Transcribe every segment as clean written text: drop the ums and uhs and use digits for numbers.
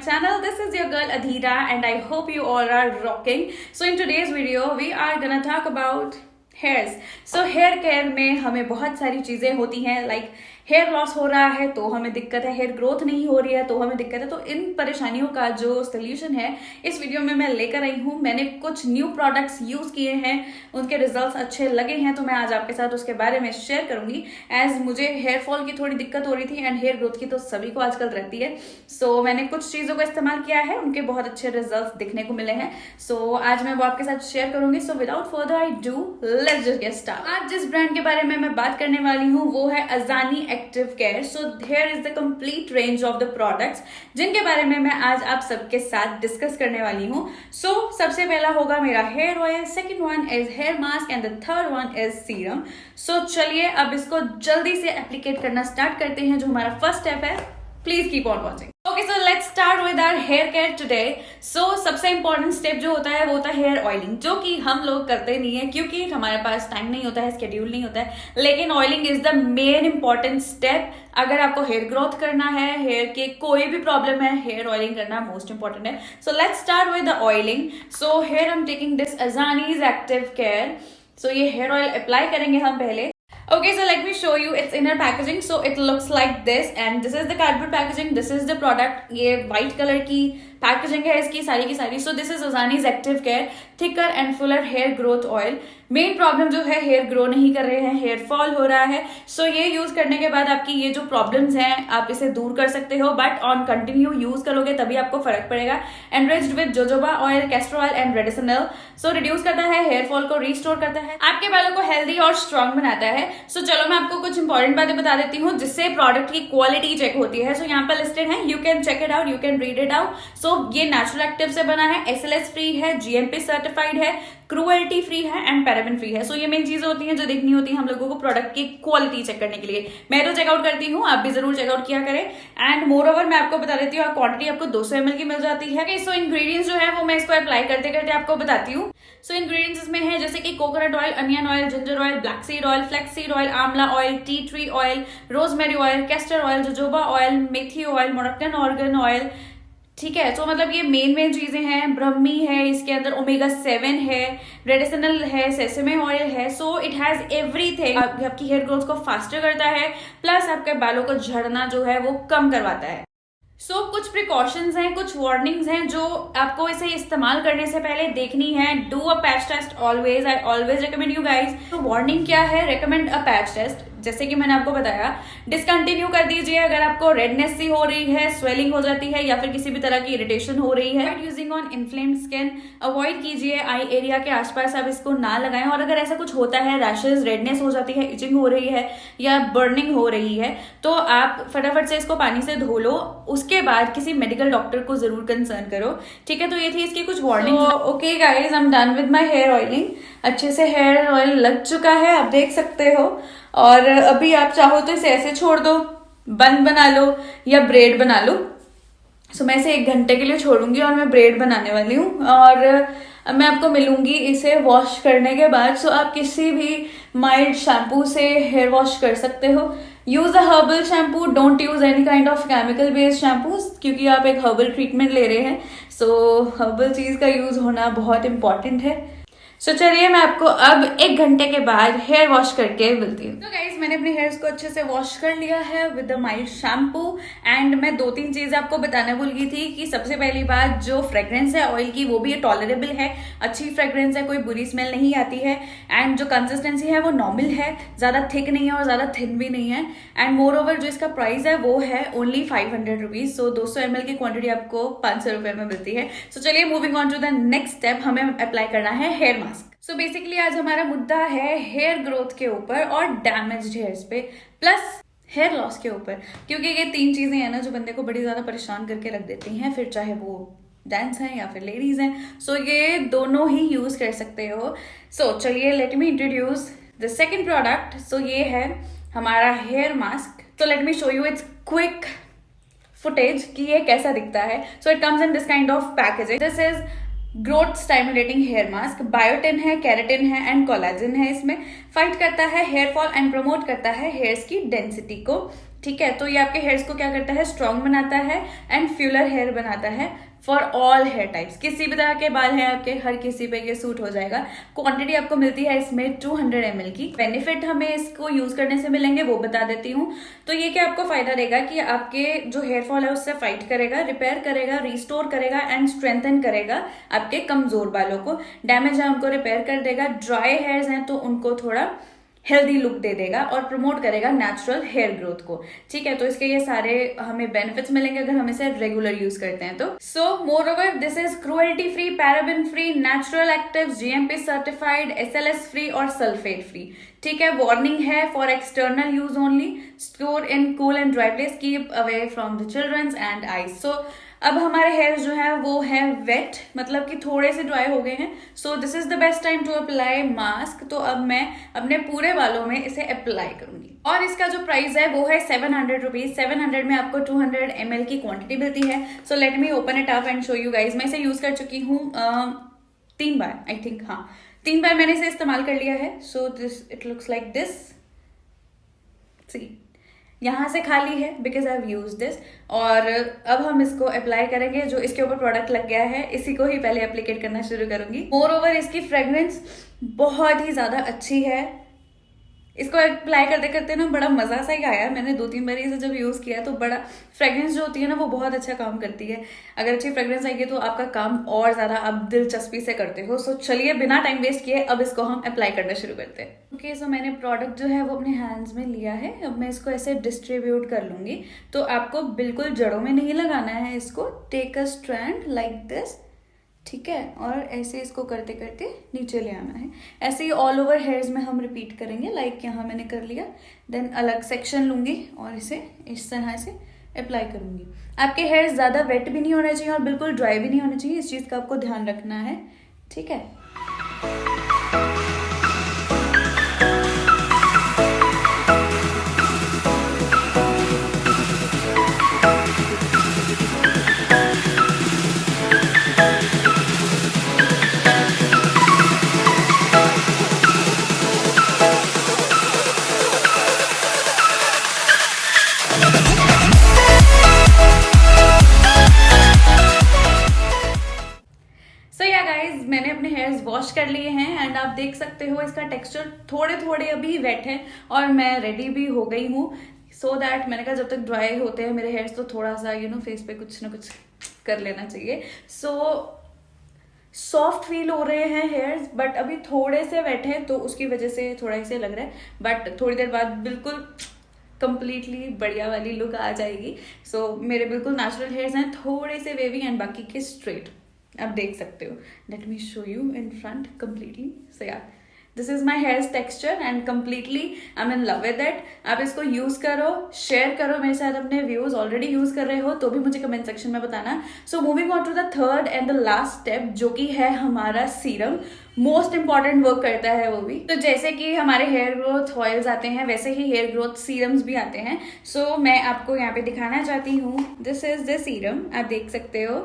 Channel. This is your girl Adhira and I hope you all are rocking. So in today's video we are gonna talk about hairs. So hair care में हमें बहुत सारी चीजें होती हैं, like hair loss हो रहा है तो हमें दिक्कत है, हेयर ग्रोथ नहीं हो रही है तो हमें दिक्कत है। तो इन परेशानियों का जो सोल्यूशन है इस वीडियो में मैं लेकर आई हूँ। मैंने कुछ न्यू प्रोडक्ट्स यूज किए हैं, उनके रिजल्ट्स अच्छे लगे हैं, तो मैं आज आपके साथ उसके बारे में शेयर करूंगी। एज मुझे हेयर फॉल की थोड़ी दिक्कत हो रही थी एंड हेयर ग्रोथ की तो सभी को आजकल रहती है। सो मैंने कुछ चीजों का इस्तेमाल किया है, उनके बहुत अच्छे रिजल्ट दिखने को मिले हैं। सो आज मैं वो आपके साथ शेयर करूंगी। So without further I do, let's just get start. आज जिस ब्रांड के बारे में मैं बात करने वाली हूँ वो है Ajani active care. So here is the complete range of the products जिनके बारे में मैं आज आप सबके साथ डिस्कस करने वाली हूँ। सो सबसे पहला होगा मेरा hair oil, second one is hair mask and the third one is serum. So चलिए अब इसको जल्दी से एप्लीकेट करना स्टार्ट करते हैं। जो हमारा फर्स्ट स्टेप है, please keep on watching. Okay, so let's start with our hair care today. So सबसे इंपॉर्टेंट स्टेप जो होता है वो होता है हेयर ऑयलिंग, जो कि हम लोग करते नहीं है क्योंकि हमारे पास टाइम नहीं होता है, स्केड्यूल नहीं होता है। लेकिन oiling is the main important step. अगर आपको हेयर ग्रोथ करना है, हेयर के कोई भी प्रॉब्लम है, हेयर ऑयलिंग करना मोस्ट इंपॉर्टेंट है। So let's start with the oiling. So here I am taking this Ajani's active care. So ये हेयर ऑयल अप्लाई करेंगे हम पहले। Okay, so let me show you its inner packaging. So it looks like this and this is the cardboard packaging. This is the product. ये white color की packaging है इसकी सारी की सारी। So this is Ajani's active care thicker and fuller hair growth oil. Main problem जो है hair grow नहीं कर रहे हैं, हेयर फॉल हो रहा है। सो ये यूज करने के बाद आपकी ये जो प्रॉब्लम्स हैं आप इसे दूर कर सकते हो, बट ऑन कंटिन्यू यूज करोगे तभी आपको फर्क पड़ेगा। Enriched with jojoba oil, castor oil and redensyl. So reduce करता है हेयर फॉल को, रिस्टोर करता है, आपके बालों को हेल्दी और स्ट्रॉन्ग बनाता है। सो चलो मैं आपको कुछ इंपॉर्टेंट बातें बता देती हूँ जिससे प्रोडक्ट की क्वालिटी चेक होती है। सो यहाँ पर लिस्टेड है, you can check it out, you can read it out. So ये नेचुरल एक्टिव से बना है, एसएलएस फ्री है, जीएमपी सर्टिफाइड है, क्रूएल्टी फ्री है एंड पैराबेन फ्री है। सो ये मेन चीजें होती हैं जो देखनी होती है हम लोगों को प्रोडक्ट की क्वालिटी चेक करने के लिए। मैं तो चेकआउट करती हूँ, आप भी जरूर चेकआउट किया करें। एंड मोर ओवर मैं आपको बता देती हूँ क्वांटिटी आपको 200 ml की मिल जाती है। सो इंग्रेडिएंट्स जो है वो मैं इसको अप्लाई करते करते आपको बताती हूँ। सो इंग्रेडिएंट्स इसमें है जैसे कि coconut oil, onion oil, ginger oil, black seed oil, flax seed oil, amla oil, tea tree oil, rosemary oil, castor oil, jojoba oil, methi oil, Moroccan argan oil. ठीक है, तो मतलब ये मेन चीजें हैं। ब्रह्मी है, इसके अंदर ओमेगा 7 है, रेडिसनल है, सेसमे ऑयल है। So it has everything. आपकी हेयर ग्रोथ को फास्टर करता है, प्लस आपके बालों को झड़ना जो है वो कम करवाता है। सो कुछ प्रिकॉशंस हैं, कुछ वार्निंग्स हैं जो आपको इसे इस्तेमाल करने से पहले देखनी है। Do a patch test always, I always recommend you guys. तो वार्निंग क्या है? Recommend a patch test. जैसे कि मैंने आपको बताया, डिसकंटिन्यू कर दीजिए अगर आपको रेडनेस सी हो रही है, स्वेलिंग हो जाती है या फिर किसी भी तरह की इरिटेशन हो रही है। Using on inflamed skin, avoid कीजिए आई एरिया के आसपास आप इसको ना लगाएं। और अगर ऐसा कुछ होता है, रैशेज, रेडनेस हो जाती है, इचिंग हो रही है या बर्निंग हो रही है, तो आप फटाफट से इसको पानी से धो लो। उसके बाद किसी मेडिकल डॉक्टर को जरूर कंसर्न करो। ठीक है, तो ये थी इसकी कुछ warning. Okay guys, I am done with my hair oiling. अच्छे से हेयर ऑयल लग चुका है, आप देख सकते हो। और अभी आप चाहो तो इसे ऐसे छोड़ दो, बन बना लो या ब्रेड बना लो। सो मैं इसे 1 घंटे के लिए छोड़ूंगी और मैं ब्रेड बनाने वाली हूँ। और मैं आपको मिलूंगी इसे वॉश करने के बाद। सो आप किसी भी माइल्ड शैम्पू से हेयर वॉश कर सकते हो। Use a herbal shampoo, don't use any kind of chemical based shampoos, क्योंकि आप एक हर्बल ट्रीटमेंट ले रहे हैं। सो हर्बल चीज का यूज होना बहुत इंपॉर्टेंट है। सो चलिए मैं आपको अब 1 घंटे के बाद हेयर वॉश करके मिलती हूँ। तो गाइस, मैंने अपने हेयर्स को अच्छे से वॉश कर लिया है with a mild shampoo. And मैं 2-3 चीजें आपको बताना भूल गई थी कि सबसे पहली बात, जो फ्रेग्रेंस है ऑयल की वो भी टॉलरेबल है, अच्छी फ्रेग्रेंस है, कोई बुरी स्मेल नहीं आती है। एंड जो कंसिस्टेंसी है वो नॉर्मल है, ज्यादा थिक नहीं है और ज्यादा थिन भी नहीं है। एंड मोर ओवर जो इसका प्राइस है वो है ओनली 500 रुपीज। सो 200 ml की क्वांटिटी आपको 500 रुपए में मिलती है। सो चलिए moving on to the next step, हमें अप्लाई करना है हेयर मास्क। सो बेसिकली आज हमारा मुद्दा है हेयर ग्रोथ के ऊपर और डैमेज्ड हेयर्स पे, प्लस हेयर लॉस के ऊपर। क्योंकि ये 3 चीजें हैं ना जो बंदे को बड़ी ज्यादा परेशान करके रख देती हैं। फिर चाहे वो जेंट्स हैं या फिर लेडीज हैं, सो ये दोनों ही यूज कर सकते हो। सो चलिए let me introduce the second product. So ये है हमारा हेयर मास्क। तो let me show you its quick footage कि ये कैसा दिखता है। So it comes in this kind of packaging. This is growth stimulating hair mask. Biotin है, केराटिन है एंड कोलाजिन है इसमें। फाइट करता है हेयर फॉल एंड प्रमोट करता है हेयर्स की डेंसिटी को। ठीक है, तो ये आपके हेयर्स को क्या करता है, स्ट्रॉन्ग बनाता है एंड फ्यूलर हेयर बनाता है फॉर ऑल हेयर टाइप्स। किसी भी तरह के बाल हैं आपके, हर किसी पे ये सूट हो जाएगा। क्वांटिटी आपको मिलती है इसमें 200 ml की। बेनिफिट हमें इसको यूज करने से मिलेंगे वो बता देती हूँ। तो ये क्या आपको फायदा देगा कि आपके जो हेयर फॉल है उससे फाइट करेगा, रिपेयर करेगा, रिस्टोर करेगा एंड स्ट्रेंथन करेगा आपके कमजोर बालों को। डैमेज है उनको रिपेयर कर देगा। ड्राई हेयर्स हैं तो उनको थोड़ा हेल्दी लुक दे देगा और प्रमोट करेगा नेचुरल हेयर ग्रोथ को। ठीक है, तो इसके ये सारे हमें बेनिफिट्स मिलेंगे अगर हम इसे रेगुलर यूज करते हैं तो। So moreover this is cruelty free, paraben free, natural active, GMP certified, SLS free और सल्फेट फ्री। ठीक है, वार्निंग है for external use only, store in cool and dry place, keep away from the childrens and eyes. So अब हमारे hair जो है वो है वेट, मतलब कि थोड़े से ड्राई हो गए हैं। So this is the best time to apply mask. तो अब मैं अपने पूरे बालों में इसे अप्लाई करूंगी और इसका जो प्राइस है वो है 700 रुपीज। 700 में आपको 200 ml की क्वांटिटी मिलती है। So let me open it up and show you guys. मैं इसे यूज कर चुकी हूँ 3 बार, आई थिंक। हाँ, 3 बार मैंने इसे इस्तेमाल कर लिया है। So this it looks like this. See, यहाँ से खाली है because I have used this. और अब हम इसको अप्लाई करेंगे। जो इसके ऊपर प्रोडक्ट लग गया है इसी को ही पहले एप्लीकेट करना शुरू करूंगी। मोर ओवर इसकी फ्रेग्रेंस बहुत ही ज्यादा अच्छी है। इसको अप्लाई करते करते ना बड़ा मजा सा ही आया। मैंने 2-3 बार इसे जब यूज किया तो बड़ा फ्रेग्रेंस जो होती है ना वो बहुत अच्छा काम करती है। अगर अच्छी फ्रेग्रेंस आएगी तो आपका काम और ज्यादा आप दिलचस्पी से करते हो। सो चलिए बिना टाइम वेस्ट किए अब इसको हम अप्लाई करना शुरू करते हैं। ओके, सो मैंने प्रोडक्ट जो है वो अपने हैंड्स में लिया है। अब मैं इसको ऐसे डिस्ट्रीब्यूट कर लूंगी। तो आपको बिल्कुल जड़ों में नहीं लगाना है इसको। Take a strand like this. ठीक है, और ऐसे इसको करते करते नीचे ले आना है। ऐसे ही ऑल ओवर हेयर्स में हम रिपीट करेंगे। लाइक यहाँ मैंने कर लिया, देन अलग सेक्शन लूंगी और इसे इस तरह से अप्लाई करूंगी। आपके हेयर्स ज़्यादा वेट भी नहीं होने चाहिए और बिल्कुल ड्राई भी नहीं होने चाहिए। इस चीज़ का आपको ध्यान रखना है। ठीक है, मैंने अपने हेयर्स वॉश कर लिए हैं एंड आप देख सकते हो इसका टेक्सचर थोड़े थोड़े अभी वेट है और मैं रेडी भी हो गई हूँ। सो दैट मैंने कहा जब तक ड्राई होते हैं मेरे हेयर्स तो थोड़ा सा फेस पे कुछ ना कुछ कर लेना चाहिए। सो सॉफ्ट फील हो रहे हैं हेयर्स, बट अभी थोड़े से वेट है तो उसकी वजह से थोड़ा ऐसे लग रहा है, बट थोड़ी देर बाद बिल्कुल कंप्लीटली बढ़िया वाली लुक आ जाएगी। सो मेरे बिल्कुल नेचुरल हेयर्स हैं, थोड़े से वेवी एंड बाकी के स्ट्रेट। आप देख सकते हो। Let me show you in front completely. So yeah this is my hair's texture and completely I am in love with that. आप इसको यूज करो, शेयर करो मेरे साथ अपने व्यूज। ऑलरेडी यूज कर रहे हो तो भी मुझे कमेंट सेक्शन में बताना। So moving on to the third and the last step, जो कि है हमारा सीरम। मोस्ट इंपॉर्टेंट वर्क करता है वो भी। तो जैसे कि हमारे हेयर ग्रोथ ऑयल्स आते हैं वैसे ही हेयर ग्रोथ सीरम्स भी आते हैं। सो मैं आपको यहाँ पे दिखाना चाहती हूँ। दिस इज द सीरम, आप देख सकते हो।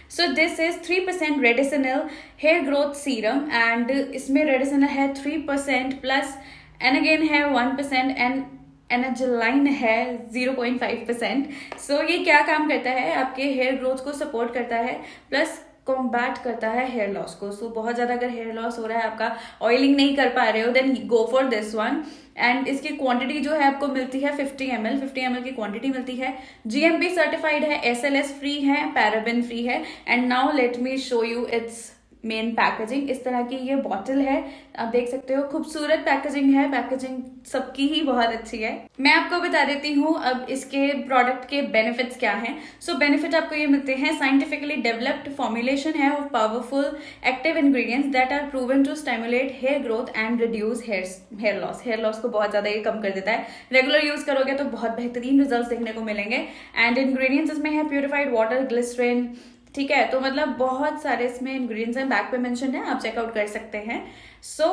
So this is 3% redensyl hair growth serum and इसमें रेडिसिनल है 3% प्लस एंड अगेन है 1% एंड एनाजोलाइन है 0.5%। सो ये क्या काम करता है, आपके हेयर ग्रोथ को सपोर्ट करता है प्लस कॉम्बैट करता है हेयर लॉस को। सो बहुत ज़्यादा अगर हेयर लॉस हो रहा है, आपका ऑयलिंग नहीं कर पा रहे हो, then go for this one. And इसकी क्वांटिटी जो है आपको मिलती है 50 ml की क्वांटिटी मिलती है। जीएमपी सर्टिफाइड है, एसएलएस फ्री है, पैराबेन फ्री है। And now let me show you it's main packaging. इस तरह की ये बॉटल है, आप देख सकते हो। खूबसूरत पैकेजिंग है, पैकेजिंग सबकी ही बहुत अच्छी है। मैं आपको बता देती हूँ अब इसके प्रोडक्ट के बेनिफिट्स क्या हैं। सो बेनिफिट आपको ये मिलते हैं। साइंटिफिकली डेवलप्ड फॉर्मुलेशन है of powerful active ingredients that are proven to stimulate hair growth and reduce hair loss. Hair loss को बहुत ज्यादा ये कम कर देता है। रेगुलर यूज करोगे तो बहुत बेहतरीन रिजल्ट देखने को मिलेंगे। एंड इंग्रेडिएंट्स इसमें है प्यूरिफाइड वाटर, ग्लिसरीन, ठीक है, तो मतलब बहुत सारे इसमें इंग्रेडिएंट्स हैं, बैक पे मेंशन है, आप चेकआउट कर सकते हैं। सो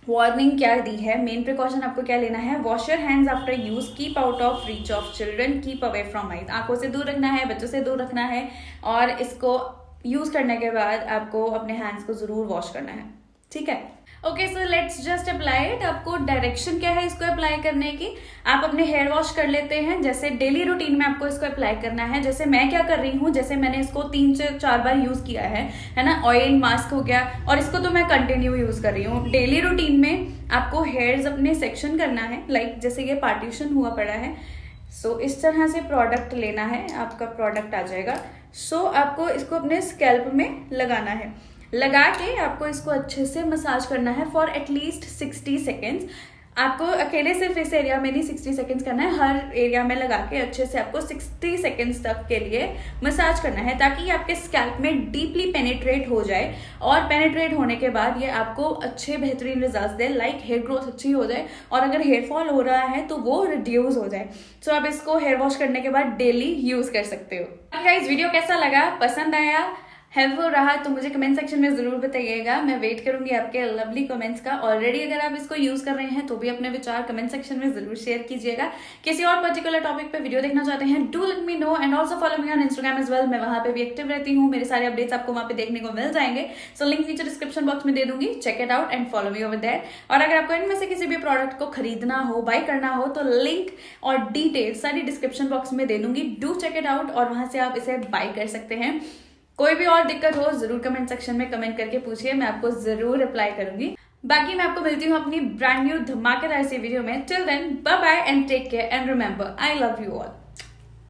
वार्निंग क्या दी है, मेन प्रिकॉशन आपको क्या लेना है, wash your hands after use, keep out of reach of children, keep away from eyes, आंखों से दूर रखना है, बच्चों से दूर रखना है, और इसको यूज करने के बाद आपको अपने हैंड्स को जरूर वॉश करना है, ठीक है। Okay, so let's just apply it. आपको डायरेक्शन क्या है इसको अप्लाई करने की, आप अपने हेयर वॉश कर लेते हैं, जैसे डेली रूटीन में आपको इसको अप्लाई करना है। जैसे मैं क्या कर रही हूँ, जैसे मैंने इसको 3 से 4 बार यूज किया है ना, ऑयल मास्क हो गया, और इसको तो मैं कंटिन्यू यूज कर रही हूँ। डेली रूटीन में आपको हेयर्स अपने सेक्शन करना है, लाइक जैसे ये पार्टीशन हुआ पड़ा है, सो इस तरह से प्रोडक्ट लेना है, आपका प्रोडक्ट आ जाएगा। सो आपको इसको अपने स्कैल्प में लगाना है, लगा के आपको इसको अच्छे से मसाज करना है फॉर एटलीस्ट 60 सेकेंड्स। आपको अकेले सिर्फ इस एरिया में नहीं 60 सेकेंड्स करना है, हर एरिया में लगा के अच्छे से आपको 60 सेकेंड्स तक के लिए मसाज करना है, ताकि आपके स्कैल्प में डीपली पेनिट्रेट हो जाए, और पेनिट्रेट होने के बाद ये आपको अच्छे बेहतरीन रिजल्ट दे, लाइक हेयर ग्रोथ अच्छी हो जाए, और अगर हेयर फॉल हो रहा है तो वो रिड्यूस हो जाए। सो आप इसको हेयर वॉश करने के बाद डेली यूज कर सकते हो। गाइस, वीडियो कैसा लगा, पसंद आया, हेल्पफुल रहा तो मुझे कमेंट सेक्शन में जरूर बताइएगा, मैं वेट करूंगी आपके लवली कमेंट्स का। ऑलरेडी अगर आप इसको यूज कर रहे हैं तो भी अपने विचार कमेंट सेक्शन में जरूर शेयर कीजिएगा। किसी और पर्टिकुलर टॉपिक पे वीडियो देखना चाहते हैं, do let me know, and also follow me on Instagram as well, मैं वहां पे भी एक्टिव रहती हूँ, मेरे सारे अपडेट्स आपको वहां पे देखने को मिल जाएंगे। सो लिंक नीचे डिस्क्रिप्शन बॉक्स में दे दूंगी, check it out and follow me over there. और अगर आपको इनमें से किसी भी प्रोडक्ट को खरीदना हो, बाय करना हो, तो लिंक और डिटेल सारी डिस्क्रिप्शन बॉक्स में दे दूंगी, डू चेक इट आउट, और वहां से आप इसे बाय कर सकते हैं। कोई भी और दिक्कत हो जरूर कमेंट सेक्शन में कमेंट करके पूछिए, मैं आपको जरूर रिप्लाई करूंगी। बाकी मैं आपको मिलती हूँ अपनी ब्रांड न्यू धमाकेदार सी वीडियो में। Till then, bye bye and take care, and remember, I love you all.